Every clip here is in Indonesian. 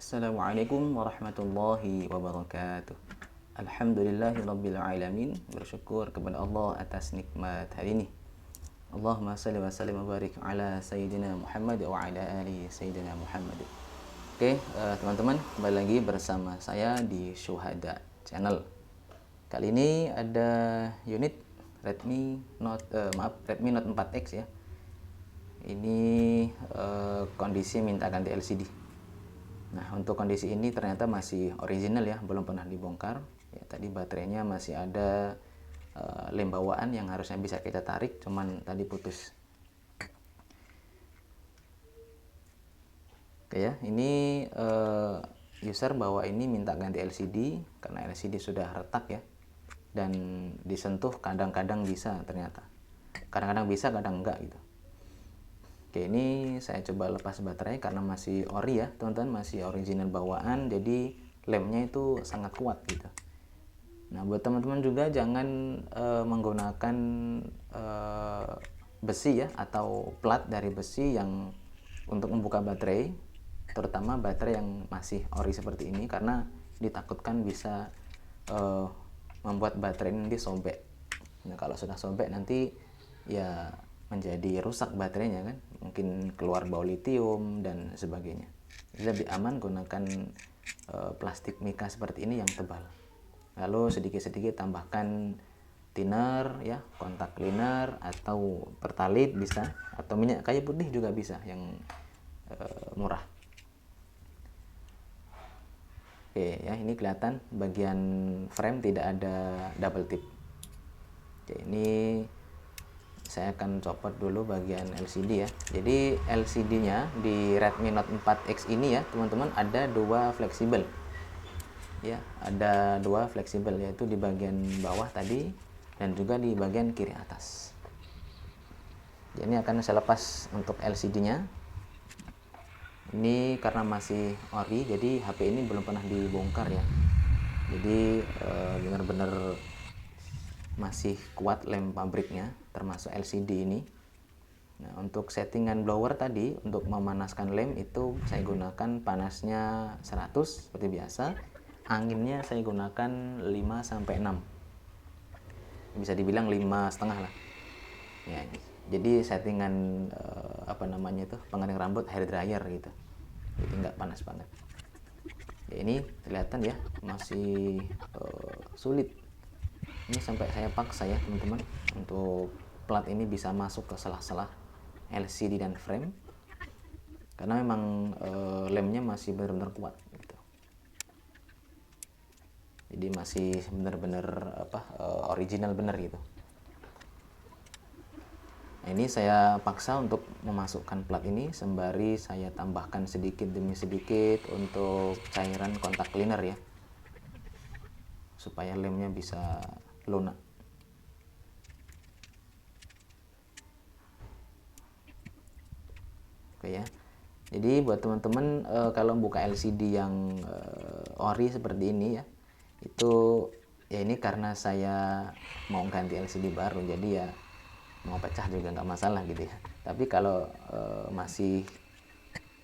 Assalamualaikum warahmatullahi wabarakatuh. Alhamdulillahirabbil alamin. Bersyukur kepada Allah atas nikmat hari ini. Allahumma salli wa sallim wa barik ala sayyidina Muhammad wa ala ali sayyidina Muhammad. Oke, teman-teman, kembali lagi bersama saya di Syuhada Channel. Kali ini ada unit Redmi Note Redmi Note 4X ya. Ini kondisi minta ganti LCD. Nah, untuk kondisi ini ternyata masih original ya, belum pernah dibongkar. Ya, tadi baterainya masih ada lem bawaan yang harusnya bisa kita tarik, cuman tadi putus. Oke ya, ini user bawa ini minta ganti LCD karena LCD sudah retak ya. Dan disentuh kadang-kadang bisa ternyata. Kadang-kadang bisa, kadang enggak gitu. Oke, ini saya coba lepas baterai karena masih ori ya teman-teman, masih original bawaan, jadi lemnya itu sangat kuat gitu. Nah, buat teman-teman juga jangan menggunakan besi ya, atau plat dari besi yang untuk membuka baterai, terutama baterai yang masih ori seperti ini, karena ditakutkan bisa membuat baterai ini sobek. Nah, kalau sudah sobek nanti ya menjadi rusak baterainya kan, mungkin keluar bau litium dan sebagainya. Jadi lebih aman gunakan plastik mika seperti ini yang tebal. Lalu sedikit-sedikit tambahkan thinner ya, kontak cleaner atau pertalite bisa, atau minyak kayu putih juga bisa yang murah. Oke ya, ini kelihatan bagian frame tidak ada double tip. Oke, ini saya akan copot dulu bagian LCD ya. Jadi LCD-nya di Redmi Note 4X ini ya teman-teman ada dua fleksibel. Ya, ada dua fleksibel, yaitu di bagian bawah tadi dan juga di bagian kiri atas. Jadi ini akan saya lepas untuk LCD-nya. Ini karena masih ori, jadi HP ini belum pernah dibongkar ya. Jadi benar-benar masih kuat lem pabriknya, termasuk LCD ini. Nah, untuk settingan blower tadi, untuk memanaskan lem itu saya gunakan panasnya 100 seperti biasa. Anginnya saya gunakan 5-6. Bisa dibilang 5,5 lah. Ya, jadi settingan pengering rambut hair dryer gitu. Jadi nggak panas banget. Ya, ini kelihatan ya masih sulit. Ini sampai saya paksa ya teman-teman untuk plat ini bisa masuk ke sela-sela LCD dan frame, karena memang lemnya masih benar-benar kuat gitu. Jadi masih benar-benar original bener gitu. Nah, ini saya paksa untuk memasukkan plat ini sembari saya tambahkan sedikit demi sedikit untuk cairan kontak cleaner ya, supaya lemnya bisa lunak. Oke ya. Jadi buat teman-teman kalau buka LCD yang ori seperti ini ya, itu ya ini karena saya mau ganti LCD baru, jadi ya mau pecah juga nggak masalah gitu ya. Tapi kalau masih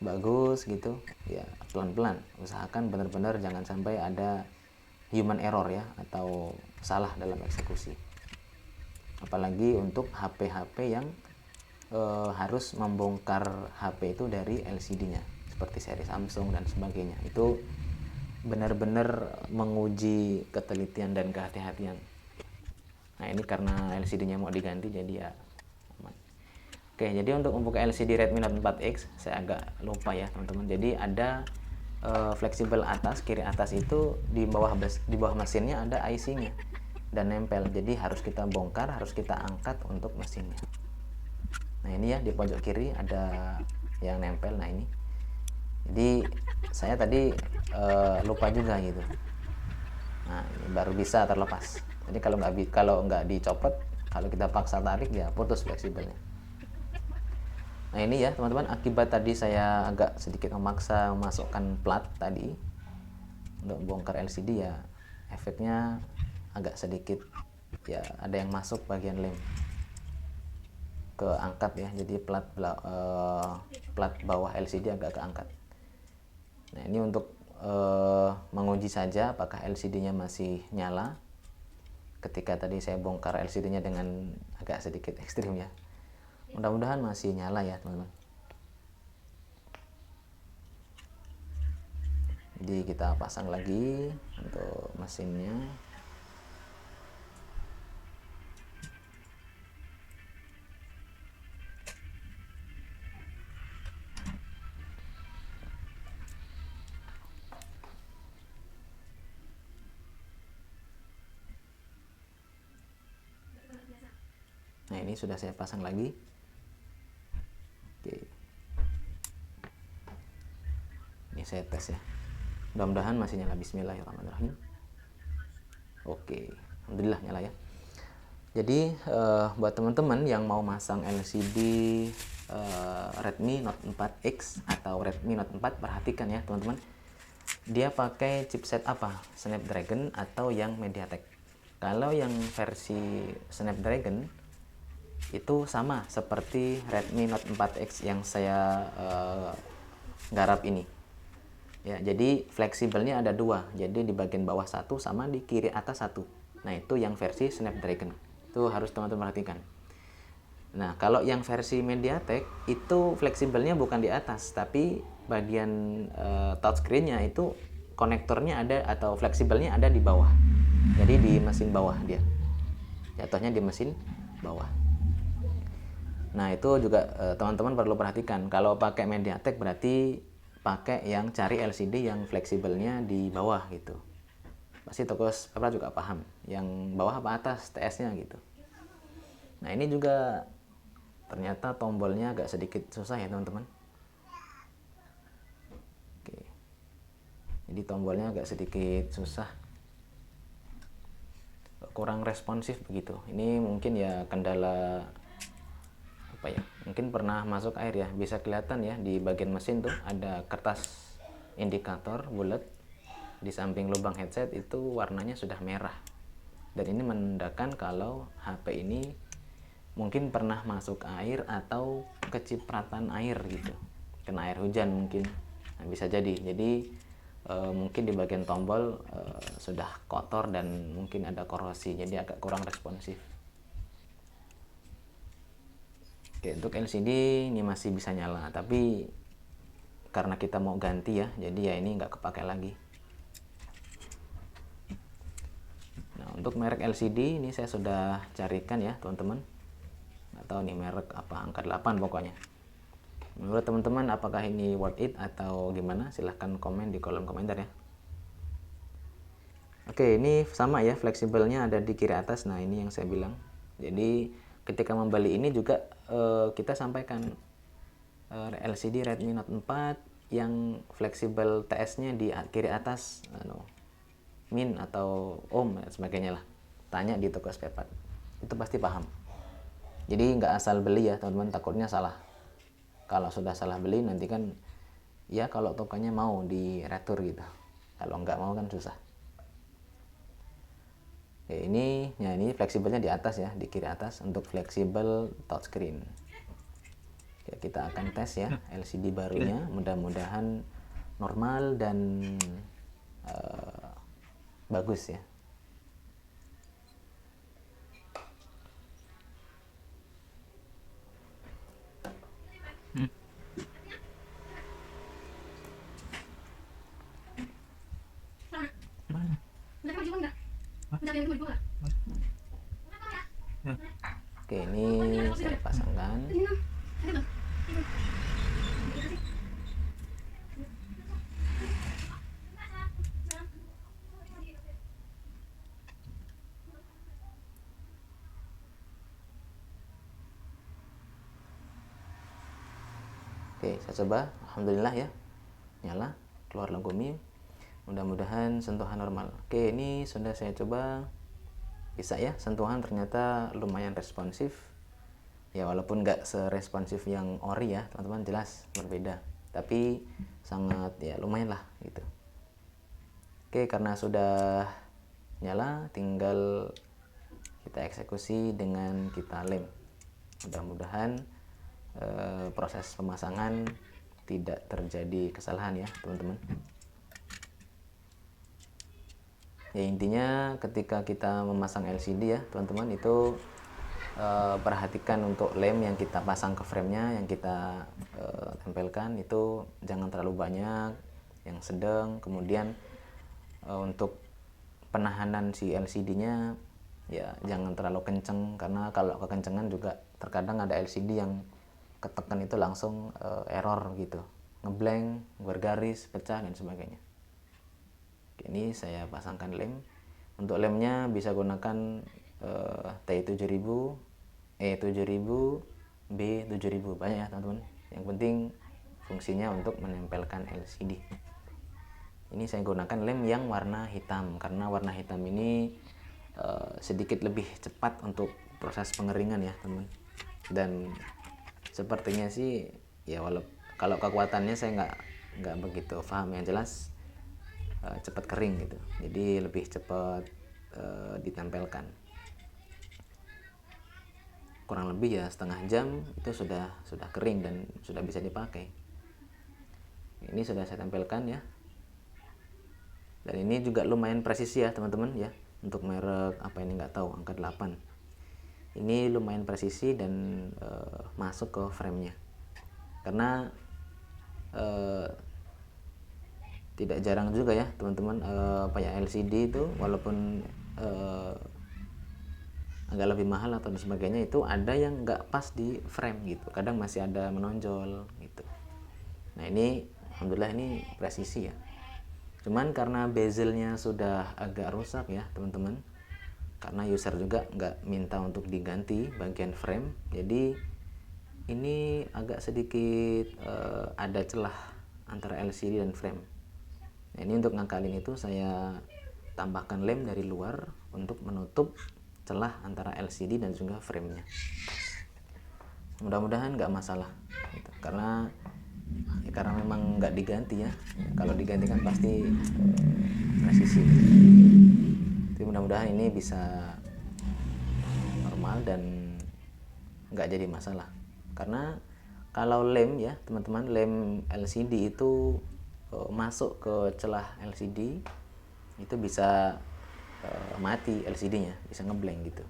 bagus gitu ya, pelan-pelan, usahakan benar-benar jangan sampai ada human error ya, atau salah dalam eksekusi. Apalagi untuk HP-HP yang harus membongkar HP itu dari LCD-nya, seperti seri Samsung dan sebagainya. Itu benar-benar menguji ketelitian dan kehati-hatian. Nah, ini karena LCD-nya mau diganti, jadi ya aman. Oke, jadi untuk membuka LCD Redmi Note 4X saya agak lupa ya teman-teman. Jadi ada fleksibel atas, kiri atas itu di bawah mesinnya ada IC-nya dan nempel. Jadi harus kita bongkar, harus kita angkat untuk mesinnya. Nah, ini ya di pojok kiri ada yang nempel. Nah, ini. Jadi saya tadi lupa juga gitu. Nah, ini baru bisa terlepas. Jadi kalau nggak dicopot, kalau kita paksa tarik ya putus fleksibelnya. Nah, ini ya teman-teman, akibat tadi saya agak sedikit memaksa memasukkan plat tadi untuk bongkar LCD ya, efeknya agak sedikit ya, ada yang masuk bagian lem keangkat ya. Jadi plat bawah LCD agak keangkat. Nah ini untuk menguji saja apakah LCD-nya masih nyala ketika tadi saya bongkar LCD-nya dengan agak sedikit ekstrim ya. Mudah-mudahan masih nyala ya teman-teman. Jadi kita pasang lagi untuk mesinnya. Nah ini sudah saya pasang lagi. Oke. Ini saya tes ya. Mudah-mudahan masih nyala. Bismillahirrahmanirrahim. Oke, alhamdulillah nyala ya. Jadi buat teman-teman yang mau masang LCD Redmi Note 4X atau Redmi Note 4, perhatikan ya teman-teman. Dia pakai chipset apa? Snapdragon atau yang MediaTek. Kalau yang versi Snapdragon itu sama seperti Redmi Note 4X yang saya garap ini. Ya, jadi fleksibelnya ada dua. Jadi di bagian bawah satu sama di kiri atas satu. Nah, itu yang versi Snapdragon. Itu harus teman-teman perhatikan. Nah, kalau yang versi MediaTek itu fleksibelnya bukan di atas, tapi bagian touchscreen-nya itu konektornya ada atau fleksibelnya ada di bawah. Jadi di mesin bawah dia. Jatuhnya di mesin bawah. Nah, itu juga teman-teman perlu perhatikan. Kalau pakai MediaTek berarti pakai yang cari LCD yang fleksibelnya di bawah gitu. Pasti toko spare juga paham. Yang bawah apa atas TS-nya gitu. Nah, ini juga ternyata tombolnya agak sedikit susah ya teman-teman. Oke. Jadi tombolnya agak sedikit susah. Kurang responsif begitu. Ini mungkin ya kendala apa ya, mungkin pernah masuk air ya, bisa kelihatan ya di bagian mesin tuh ada kertas indikator bulat di samping lubang headset itu warnanya sudah merah, dan ini menandakan kalau HP ini mungkin pernah masuk air atau kecipratan air gitu, kena air hujan mungkin. Nah, bisa jadi mungkin di bagian tombol sudah kotor dan mungkin ada korosi, jadi agak kurang responsif. Oke, untuk LCD ini masih bisa nyala, tapi karena kita mau ganti ya, jadi ya ini nggak kepake lagi. Nah, untuk merek LCD ini saya sudah carikan ya teman-teman. Nggak tahu nih merek apa, angka 8 pokoknya. Menurut teman-teman apakah ini worth it atau gimana? Silahkan komen di kolom komentar ya. Oke, ini sama ya, fleksibelnya ada di kiri atas. Nah, ini yang saya bilang. Jadi ketika membeli ini juga kita sampaikan LCD Redmi Note 4 yang fleksibel TS-nya di kiri atas, min atau ohm dan sebagainya lah. Tanya di toko spare part, itu pasti paham. Jadi nggak asal beli ya teman-teman, takutnya salah. Kalau sudah salah beli nanti kan ya kalau tokonya mau di retur gitu, kalau nggak mau kan susah. Oke, ini fleksibelnya di atas ya, di kiri atas untuk fleksibel touchscreen. Oke, kita akan tes ya LCD barunya, mudah-mudahan normal dan bagus ya. Oke, ini saya pasangkan. Oke, saya coba. Alhamdulillah ya, nyala, keluar lampu Mi. Mudah-mudahan sentuhan normal. Oke, ini sudah saya coba. Bisa ya, sentuhan ternyata lumayan responsif. Ya walaupun nggak seresponsif yang ori ya teman-teman, jelas berbeda. Tapi sangat ya lumayan lah gitu. Oke, karena sudah nyala, tinggal kita eksekusi dengan kita lem. Mudah-mudahan proses pemasangan tidak terjadi kesalahan ya teman-teman. Ya intinya ketika kita memasang LCD ya teman-teman, itu perhatikan untuk lem yang kita pasang ke framenya, yang kita tempelkan itu jangan terlalu banyak, yang sedang. Kemudian untuk penahanan si LCD-nya ya jangan terlalu kenceng, karena kalau kekencengan juga terkadang ada LCD yang ketekan itu langsung error gitu, ngeblank, bergaris, pecah dan sebagainya. Ini saya pasangkan lem. Untuk lemnya bisa gunakan T7000, E7000, B7000, banyak ya teman-teman. Yang penting fungsinya untuk menempelkan LCD. Ini saya gunakan lem yang warna hitam, karena warna hitam ini sedikit lebih cepat untuk proses pengeringan ya teman-teman. Dan sepertinya sih ya, kalau kekuatannya saya nggak begitu paham, yang jelas cepat kering gitu, jadi lebih cepat ditempelkan. Kurang lebih ya setengah jam itu sudah kering dan sudah bisa dipakai. Ini sudah saya tempelkan ya, dan ini juga lumayan presisi ya teman-teman ya, untuk merek apa ini nggak tahu, angka 8. Ini lumayan presisi dan masuk ke framenya, karena tidak jarang juga ya teman-teman apa ya, LCD itu walaupun agak lebih mahal atau dan sebagainya, itu ada yang nggak pas di frame gitu, kadang masih ada menonjol gitu. Nah ini alhamdulillah ini presisi ya, cuman karena bezelnya sudah agak rusak ya teman-teman, karena user juga nggak minta untuk diganti bagian frame, jadi ini agak sedikit ada celah antara LCD dan frame. Nah, ini untuk ngakalin itu saya tambahkan lem dari luar untuk menutup celah antara LCD dan juga framenya. Mudah-mudahan nggak masalah gitu. Karena memang nggak diganti ya. Kalau diganti kan pasti presisi. Jadi mudah-mudahan ini bisa normal dan nggak jadi masalah. Karena kalau lem ya teman-teman, lem LCD itu masuk ke celah LCD itu bisa mati LCD-nya, bisa ngeblank gitu.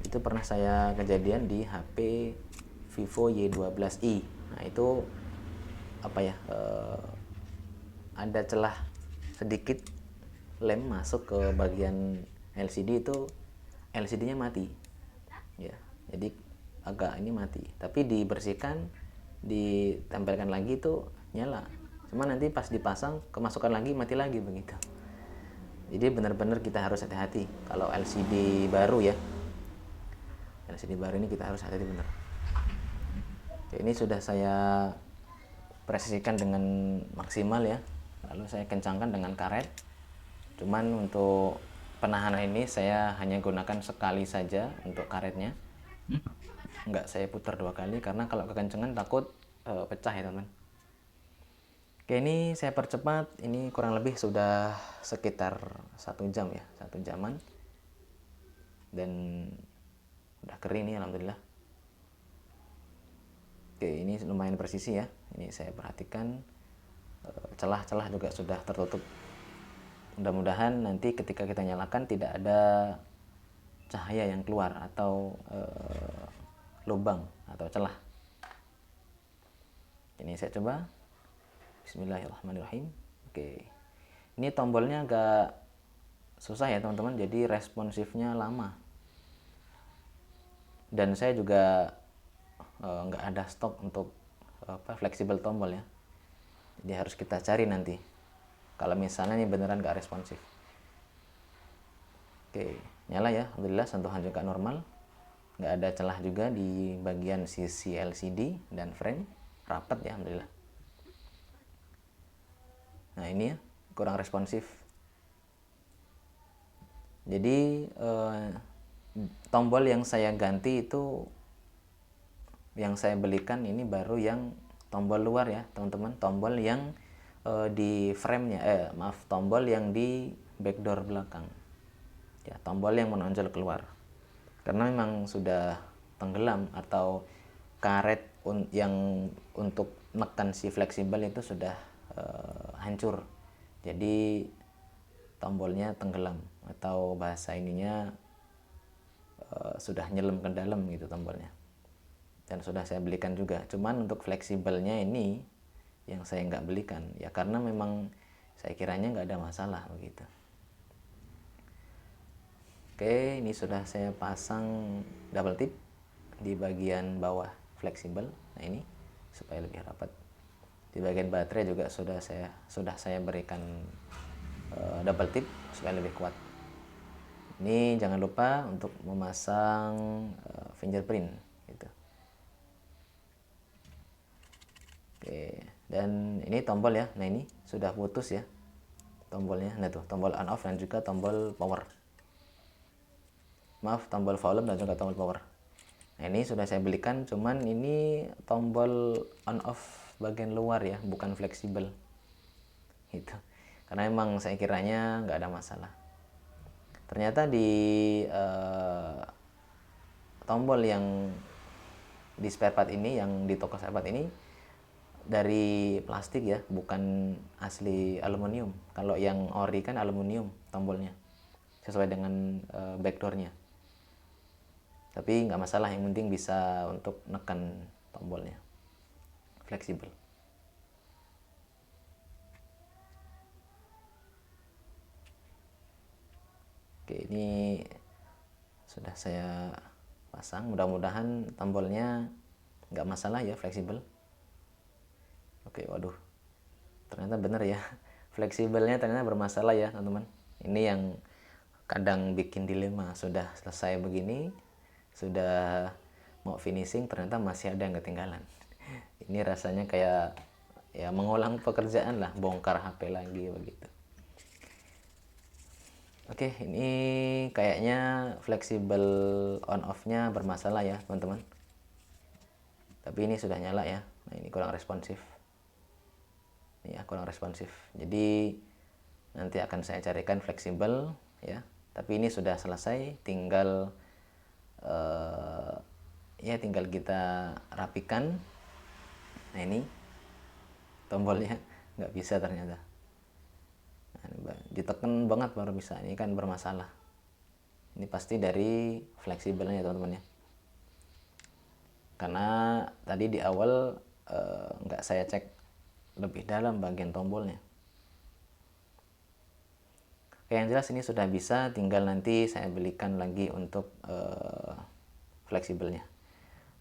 Itu pernah saya kejadian di HP Vivo Y12i. Nah itu apa ya, ada celah sedikit lem masuk ke bagian LCD, itu LCD-nya mati ya, jadi agak ini mati, tapi dibersihkan, ditempelkan lagi itu nyala, cuma nanti pas dipasang kemasukan lagi mati lagi begitu. Jadi benar-benar kita harus hati-hati kalau LCD baru ya, LCD baru ini kita harus hati-hati benar. Oke, ini sudah saya presisikan dengan maksimal ya, lalu saya kencangkan dengan karet. Cuman untuk penahanan ini saya hanya gunakan sekali saja untuk karetnya, nggak saya putar 2 kali, karena kalau kekencangan takut pecah ya teman. Oke, ini saya percepat, ini kurang lebih sudah sekitar 1 jam ya, 1 jaman, dan udah kering nih alhamdulillah. Oke, ini lumayan presisi ya, ini saya perhatikan celah-celah juga sudah tertutup. Mudah-mudahan nanti ketika kita nyalakan tidak ada cahaya yang keluar atau lubang atau celah. Ini saya coba. Bismillahirrahmanirrahim. Oke, ini tombolnya agak susah ya teman-teman, jadi responsifnya lama, dan saya juga nggak ada stok untuk fleksibel tombol ya, jadi harus kita cari nanti kalau misalnya ini beneran nggak responsif. Oke, nyala ya alhamdulillah, sentuhan juga normal, nggak ada celah juga di bagian sisi LCD dan frame, rapat ya alhamdulillah. Nah ini ya, kurang responsif. Jadi tombol yang saya ganti itu, yang saya belikan ini baru yang tombol luar ya teman-teman, tombol yang di framenya, tombol yang di backdoor belakang ya, tombol yang menonjol keluar, karena memang sudah tenggelam atau karet yang untuk menekan si fleksibel itu sudah hancur, jadi tombolnya tenggelam, atau bahasa ininya sudah nyelam ke dalam gitu tombolnya. Dan sudah saya belikan juga, cuman untuk fleksibelnya ini yang saya nggak belikan ya, karena memang saya kiranya nggak ada masalah begitu. Oke, ini sudah saya pasang double tip di bagian bawah fleksibel. Nah ini supaya lebih rapat. Di bagian baterai juga sudah saya berikan double tip supaya lebih kuat. Ini jangan lupa untuk memasang fingerprint gitu. Oke, dan ini tombol ya. Nah ini sudah putus ya tombolnya. Nah tuh tombol on off dan juga tombol power. Maaf, tombol volume dan juga tombol power. Nah ini sudah saya belikan, cuman ini tombol on off bagian luar ya, bukan fleksibel gitu. Karena emang saya kiranya nggak ada masalah. Ternyata di tombol yang di spare part ini, yang di toko spare part ini dari plastik ya, bukan asli aluminium. Kalau yang ori kan aluminium tombolnya, sesuai dengan backdoornya. Tapi nggak masalah, yang penting bisa untuk nekan tombolnya, fleksibel. Oke, ini sudah saya pasang, mudah-mudahan tombolnya nggak masalah ya, fleksibel. Oke, waduh, ternyata bener ya, fleksibelnya ternyata bermasalah ya teman-teman. Ini yang kadang bikin dilema, sudah selesai begini, sudah mau finishing, ternyata masih ada yang ketinggalan. Ini rasanya kayak ya mengulang pekerjaan lah, bongkar HP lagi begitu. Oke, ini kayaknya fleksibel on off-nya bermasalah ya teman-teman. Tapi ini sudah nyala ya. Nah ini kurang responsif. Ini ya kurang responsif. Jadi nanti akan saya carikan fleksibel ya. Tapi ini sudah selesai, tinggal ya tinggal kita rapikan. Nah ini tombolnya nggak bisa ternyata. Nah, ditekan banget baru bisa. Ini kan bermasalah. Ini pasti dari fleksibelnya ya teman-teman ya. Karena tadi di awal nggak saya cek lebih dalam bagian tombolnya. Oke, yang jelas ini sudah bisa, tinggal nanti saya belikan lagi untuk fleksibelnya.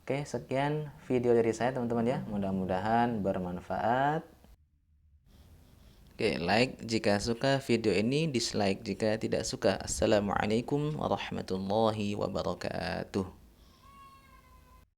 Oke, sekian video dari saya teman-teman ya, mudah-mudahan bermanfaat. Oke, like jika suka video ini, dislike jika tidak suka. Assalamualaikum warahmatullahi wabarakatuh.